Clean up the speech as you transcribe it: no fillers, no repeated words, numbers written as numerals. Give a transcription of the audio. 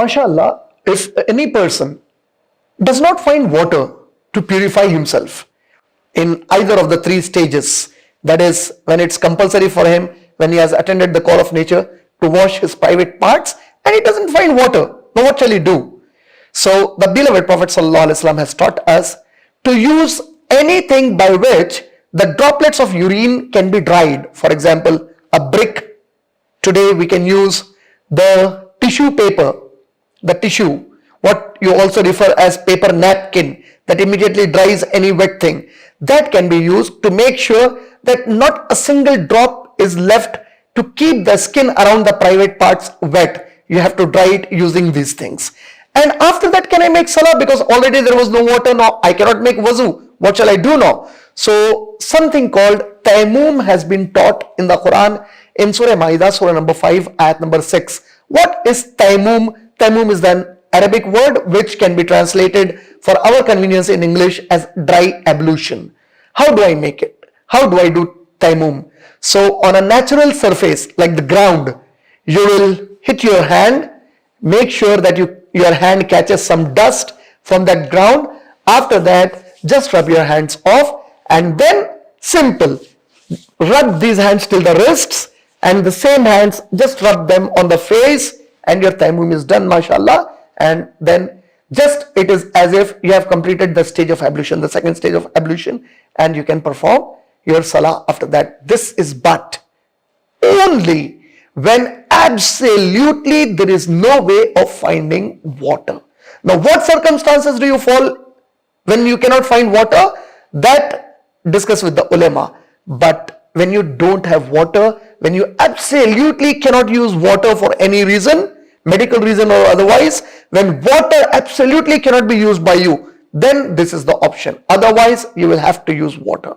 MashaAllah, if any person does not find water to purify himself in either of the three stages, that is, when it's compulsory for him, when he has attended the call of nature to wash his private parts, and he doesn't find water, now what shall he do? So the beloved Prophet ﷺ has taught us to use anything by which the droplets of urine can be dried. For example, a brick. Today we can use the tissue paper, the tissue, what you also refer as paper napkin, that immediately dries any wet thing. That can be used to make sure that not a single drop is left to keep the skin around the private parts wet. You have to dry it using these things. And after that, can I make salah? Because already there was no water. Now I cannot make wuzu. What shall I do now? So something called Tayyamum has been taught in the Quran in Surah Ma'idah, Surah number 5, ayat number 6. What is Tayyamum? Tayyamum is an Arabic word which can be translated for our convenience in English as dry ablution. How do I make it? How do I do Tayyamum? So on a natural surface like the ground, you will hit your hand. Make sure that your hand catches some dust from that ground. After that, just rub your hands off, and then simple, rub these hands till the wrists, and the same hands just rub them on the face, and your tayammum is done, mashallah. And then just it is as if you have completed the stage of ablution, the second stage of ablution, and you can perform your salah after that. This is but only when absolutely there is no way of finding water. Now, what circumstances do you fall when you cannot find water? That discuss with the ulama. But when you don't have water, when you absolutely cannot use water for any reason, medical reason or otherwise, when water absolutely cannot be used by you, then this is the option. Otherwise, you will have to use water.